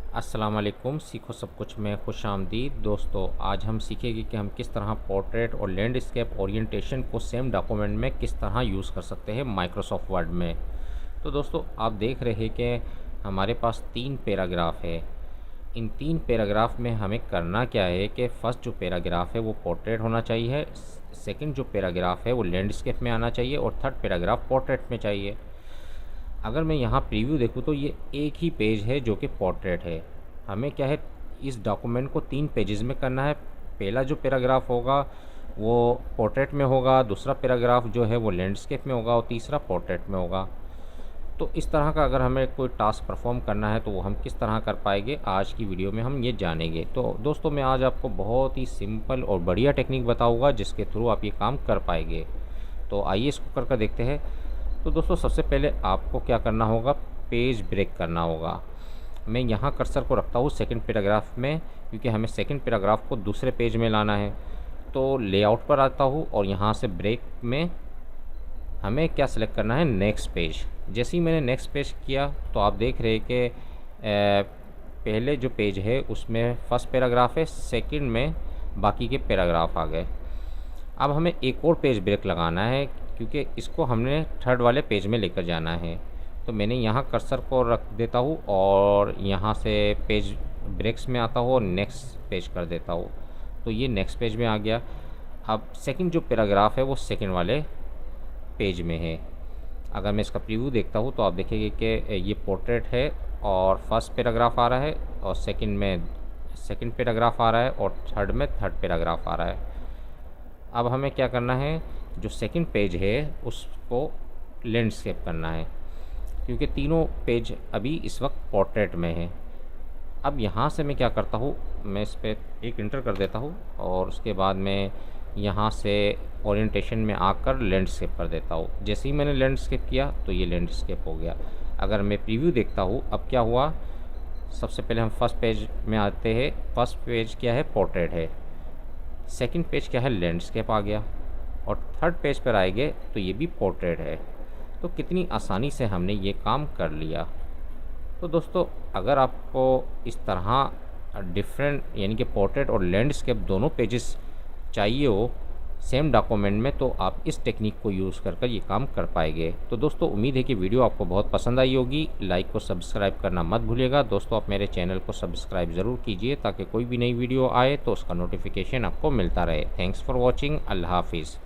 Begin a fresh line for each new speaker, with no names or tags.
अस्सलाम वालेकुम। सीखो सब कुछ में खुश आमदीद। दोस्तों, आज हम सीखेंगे कि हम किस तरह पोर्ट्रेट और लैंडस्केप ओरिएंटेशन को सेम डॉक्यूमेंट में किस तरह यूज़ कर सकते हैं माइक्रोसॉफ्ट वर्ड में। तो दोस्तों, आप देख रहे हैं कि हमारे पास 3 पैराग्राफ है। इन 3 पैराग्राफ में हमें करना क्या है कि फ़र्स्ट जो पैराग्राफ है वो पोर्ट्रेट होना चाहिए, सेकंड जो पैराग्राफ है वो लैंडस्केप में आना चाहिए और थर्ड पैराग्राफ पोर्ट्रेट में चाहिए। अगर मैं यहाँ प्रीव्यू देखूँ तो ये एक ही पेज है जो कि पोर्ट्रेट है। हमें क्या है, इस डॉक्यूमेंट को 3 पेजेस में करना है। पहला जो पैराग्राफ होगा वो पोर्ट्रेट में होगा, दूसरा पैराग्राफ जो है वो लैंडस्केप में होगा और तीसरा पोर्ट्रेट में होगा। तो इस तरह का अगर हमें कोई टास्क परफॉर्म करना है तो वो हम किस तरह कर पाएंगे, आज की वीडियो में हम ये जानेंगे। तो दोस्तों, मैं आज आपको बहुत ही सिंपल और बढ़िया टेक्निक बताऊँगा जिसके थ्रू आप ये काम कर पाएंगे। तो आइए इसको कर देखते हैं। तो दोस्तों, सबसे पहले आपको क्या करना होगा, पेज ब्रेक करना होगा। मैं यहाँ कर्सर को रखता हूँ सेकंड पैराग्राफ में, क्योंकि हमें सेकंड पैराग्राफ को दूसरे पेज में लाना है। तो लेआउट पर आता हूँ और यहाँ से ब्रेक में हमें क्या सिलेक्ट करना है, नेक्स्ट पेज। जैसे ही मैंने नेक्स्ट पेज किया तो आप देख रहे हैं कि पहले जो पेज है उसमें फर्स्ट पैराग्राफ है, सेकंड में बाकी के पैराग्राफ आ गए। अब हमें एक और पेज ब्रेक लगाना है क्योंकि इसको हमने थर्ड वाले पेज में लेकर जाना है। तो मैंने यहाँ कर्सर को रख देता हूँ और यहाँ से पेज ब्रेक्स में आता हूँ और नेक्स्ट पेज कर देता हूँ। तो ये नेक्स्ट पेज में आ गया। अब सेकंड जो पैराग्राफ है वो सेकंड वाले पेज में है। अगर मैं इसका प्रीव्यू देखता हूँ तो आप देखेंगे कि ये पोर्ट्रेट है और फर्स्ट पैराग्राफ आ रहा है और सेकंड में सेकंड पैराग्राफ आ रहा है और थर्ड में थर्ड पैराग्राफ आ रहा है। अब हमें क्या करना है, जो सेकंड पेज है उसको लैंडस्केप करना है क्योंकि तीनों पेज अभी इस वक्त पोर्ट्रेट में है। अब यहाँ से मैं क्या करता हूँ, मैं इस पर एक इंटर कर देता हूँ और उसके बाद मैं यहाँ से ओरिएंटेशन में आकर लैंडस्केप कर देता हूँ। जैसे ही मैंने लैंडस्केप किया तो ये लैंडस्केप हो गया। अगर मैं प्रीव्यू देखता हूँ अब क्या हुआ, सबसे पहले हम फर्स्ट पेज में आते हैं। फर्स्ट पेज क्या है, पोर्ट्रेट है। सेकंड पेज क्या है, लैंडस्केप आ गया और थर्ड पेज पर आएंगे तो ये भी पोर्ट्रेट है। तो कितनी आसानी से हमने ये काम कर लिया। तो दोस्तों, अगर आपको इस तरह डिफरेंट यानी कि पोर्ट्रेट और लैंडस्केप दोनों पेजेस चाहिए हो सेम डॉक्यूमेंट में, तो आप इस टेक्निक को यूज़ कर ये काम कर पाएंगे। तो दोस्तों, उम्मीद है कि वीडियो आपको बहुत पसंद आई होगी। लाइक को सब्सक्राइब करना मत भूलिएगा। दोस्तों, आप मेरे चैनल को सब्सक्राइब ज़रूर कीजिए ताकि कोई भी नई वीडियो आए तो उसका नोटिफिकेशन आपको मिलता रहे। Thanks for watching. अल्लाह हाफिज़।